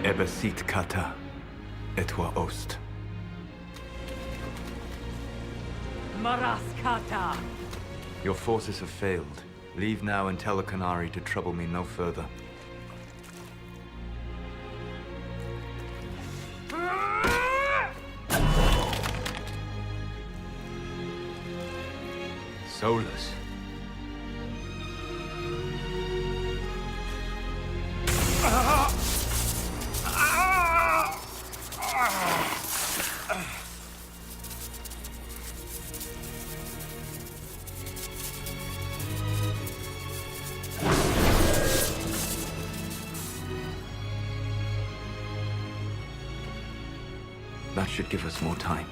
Ebesit kata, etwa ost. Maraskata! Your forces have failed. Leave now and tell the Canary to trouble me no further. Solas. That should give us more time.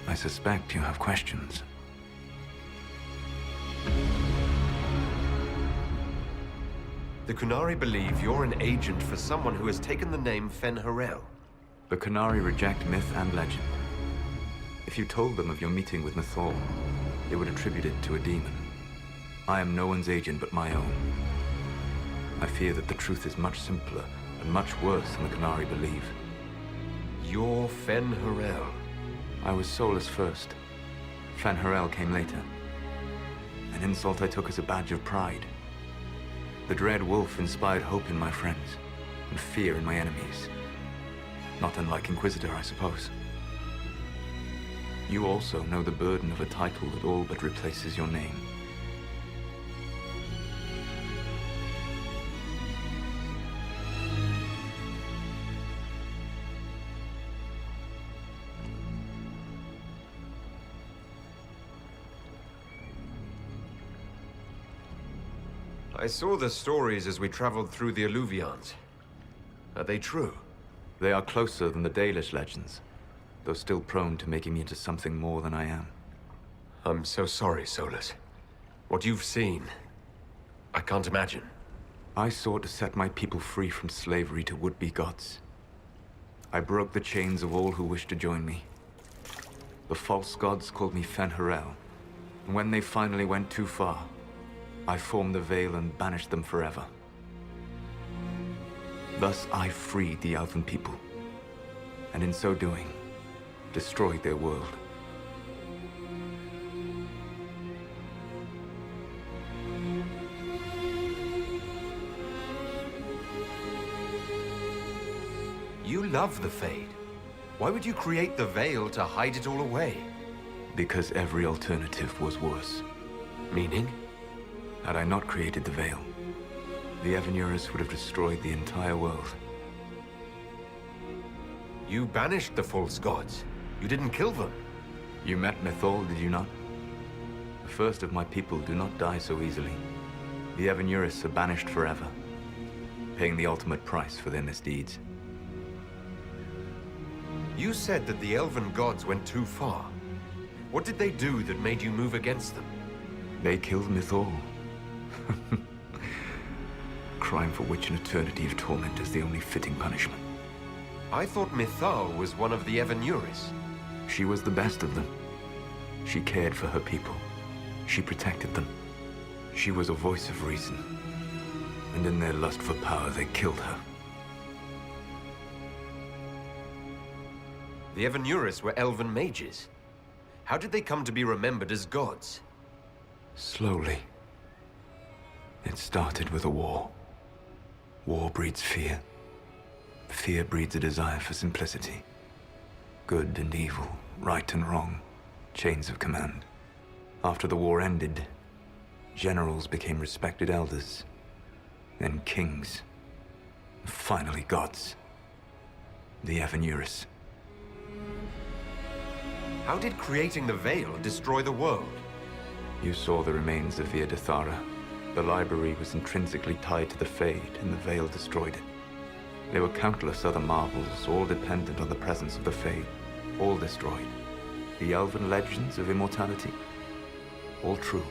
I suspect you have questions. The Kunari believe you're an agent for someone who has taken the name Fen-Harel. The Kunari reject myth and legend. If you told them of your meeting with Mythal, they would attribute it to a demon. I am no one's agent but my own. I fear that the truth is much simpler and much worse than the Kunari believe. You're Fen-Harel. I was Solas first. Fen-Harel came later. An insult I took as a badge of pride. The dread wolf inspired hope in my friends, and fear in my enemies. Not unlike Inquisitor, I suppose. You also know the burden of a title that all but replaces your name. I saw the stories as we traveled through the Alluvions. Are they true? They are closer than the Dalish legends, though still prone to making me into something more than I am. I'm so sorry, Solas. What you've seen, I can't imagine. I sought to set my people free from slavery to would-be gods. I broke the chains of all who wished to join me. The false gods called me Fen-Harel, and when they finally went too far, I formed the Veil and banished them forever. Thus I freed the Elven people, and in so doing, destroyed their world. You love the Fade. Why would you create the Veil to hide it all away? Because every alternative was worse. Meaning? Had I not created the Veil, the Evanurus would have destroyed the entire world. You banished the false gods. You didn't kill them. You met Mythal, did you not? The first of my people do not die so easily. The Evanurus are banished forever, paying the ultimate price for their misdeeds. You said that the Elven gods went too far. What did they do that made you move against them? They killed Mythal. Crime for which an eternity of torment is the only fitting punishment. I thought Mythal was one of the Evanurus. She was the best of them. She cared for her people. She protected them. She was a voice of reason. And in their lust for power, they killed her. The Evanurus were elven mages. How did they come to be remembered as gods? Slowly. It started with a war. War breeds fear. Fear breeds a desire for simplicity. Good and evil, right and wrong, chains of command. After the war ended, generals became respected elders, then kings, and finally gods. The Evanurus. How did creating the Veil destroy the world? You saw the remains of Via Dethara. The library was intrinsically tied to the Fade, and the Veil destroyed it. There were countless other marvels, all dependent on the presence of the Fade, all destroyed. The elven legends of immortality, all true.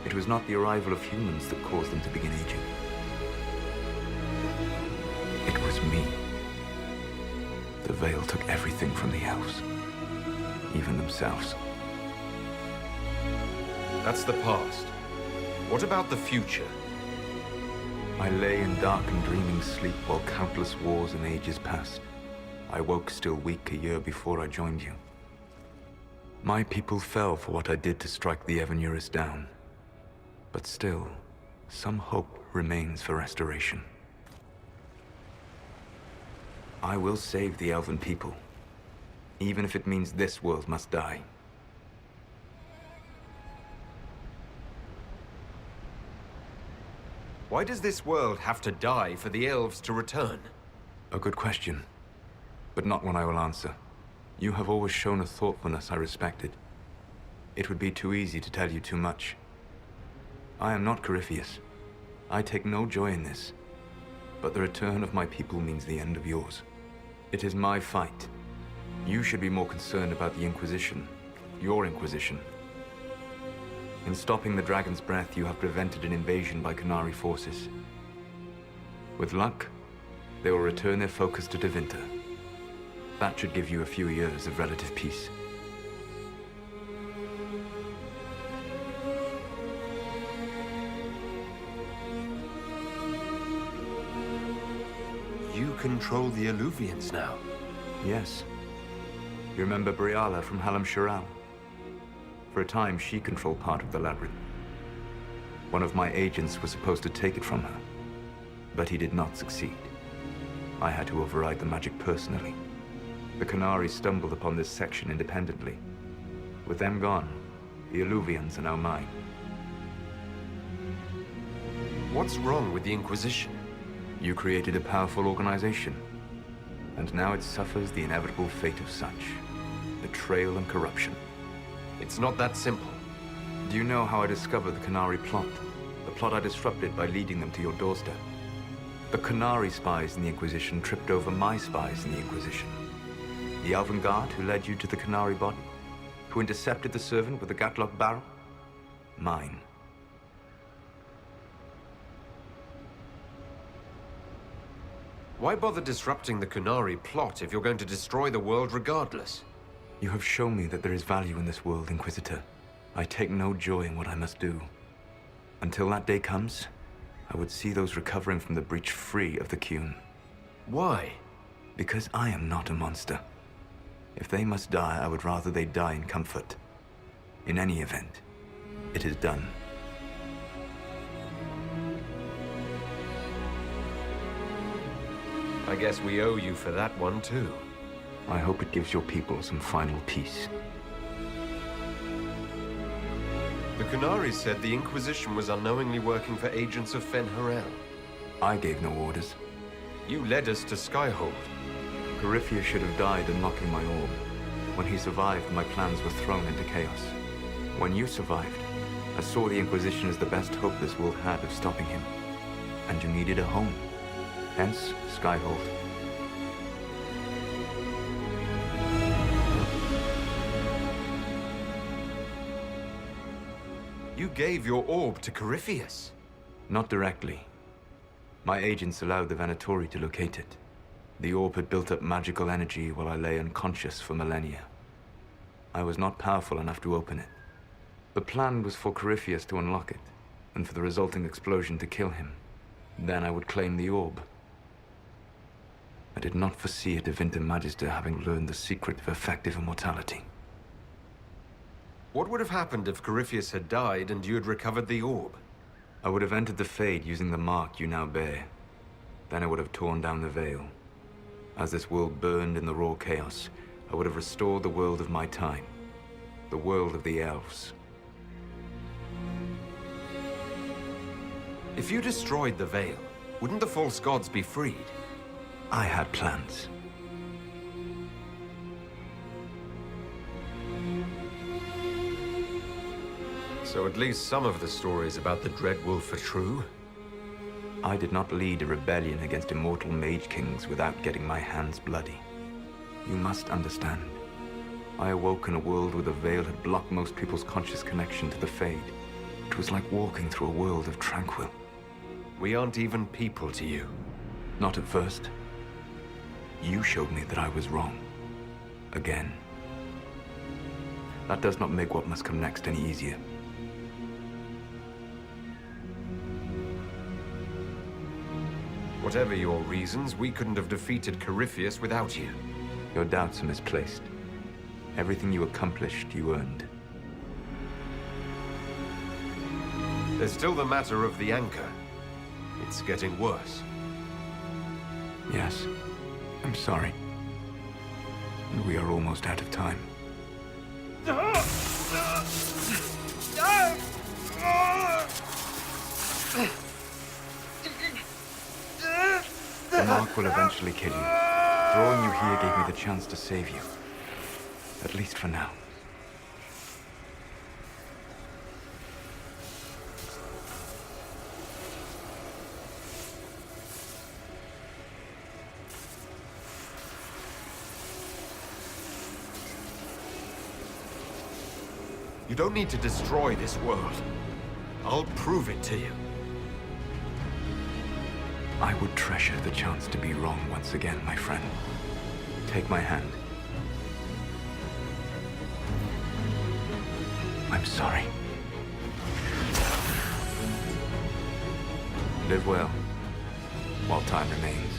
It was not the arrival of humans that caused them to begin aging. It was me. The Veil took everything from the elves, even themselves. That's the past. What about the future? I lay in dark and dreaming sleep while countless wars and ages passed. I woke still weak a year before I joined you. My people fell for what I did to strike the Evanurus down. But still, some hope remains for restoration. I will save the Elven people, even if it means this world must die. Why does this world have to die for the elves to return? A good question, but not one I will answer. You have always shown a thoughtfulness I respected. It would be too easy to tell you too much. I am not Corypheus. I take no joy in this. But the return of my people means the end of yours. It is my fight. You should be more concerned about the Inquisition. Your Inquisition. In stopping the Dragon's Breath, you have prevented an invasion by Qunari forces. With luck, they will return their focus to Tevinter. That should give you a few years of relative peace. You control the Alluvians now. Yes. You remember Briala from Halam Shiral? For a time, she controlled part of the labyrinth. One of my agents was supposed to take it from her, but he did not succeed. I had to override the magic personally. The Qunari stumbled upon this section independently. With them gone, the Alluvians are now mine. What's wrong with the Inquisition? You created a powerful organization, and now it suffers the inevitable fate of such. Betrayal and corruption. It's not that simple. Do you know how I discovered the Qunari plot? The plot I disrupted by leading them to your doorstep. The Qunari spies in the Inquisition tripped over my spies in the Inquisition. The Elven Guard who led you to the Qunari body? Who intercepted the servant with the Gatlock barrel? Mine. Why bother disrupting the Qunari plot if you're going to destroy the world regardless? You have shown me that there is value in this world, Inquisitor. I take no joy in what I must do. Until that day comes, I would see those recovering from the breach free of the Qun. Why? Because I am not a monster. If they must die, I would rather they die in comfort. In any event, it is done. I guess we owe you for that one too. I hope it gives your people some final peace. The Qunari said the Inquisition was unknowingly working for agents of Fen'Harel. I gave no orders. You led us to Skyhold. Corypheus should have died unlocking my orb. When he survived, my plans were thrown into chaos. When you survived, I saw the Inquisition as the best hope this world had of stopping him. And you needed a home. Hence, Skyhold. You gave your orb to Corypheus. Not directly. My agents allowed the Venatori to locate it. The orb had built up magical energy while I lay unconscious for millennia. I was not powerful enough to open it. The plan was for Corypheus to unlock it, and for the resulting explosion to kill him. Then I would claim the orb. I did not foresee a Tevinter Magister having learned the secret of effective immortality. What would have happened if Corypheus had died and you had recovered the orb? I would have entered the Fade using the mark you now bear. Then I would have torn down the veil. As this world burned in the raw chaos, I would have restored the world of my time. The world of the elves. If you destroyed the veil, wouldn't the false gods be freed? I had plans. So at least some of the stories about the Dreadwolf are true? I did not lead a rebellion against immortal mage kings without getting my hands bloody. You must understand. I awoke in a world where the veil had blocked most people's conscious connection to the Fade. It was like walking through a world of tranquil. We aren't even people to you. Not at first. You showed me that I was wrong. Again. That does not make what must come next any easier. Whatever your reasons, we couldn't have defeated Corypheus without you. Your doubts are misplaced. Everything you accomplished, you earned. There's still the matter of the anchor. It's getting worse. Yes, I'm sorry. And we are almost out of time. The mark will eventually kill you. Drawing you here gave me the chance to save you. At least for now. You don't need to destroy this world. I'll prove it to you. I would treasure the chance to be wrong once again, my friend. Take my hand. I'm sorry. Live well, while time remains.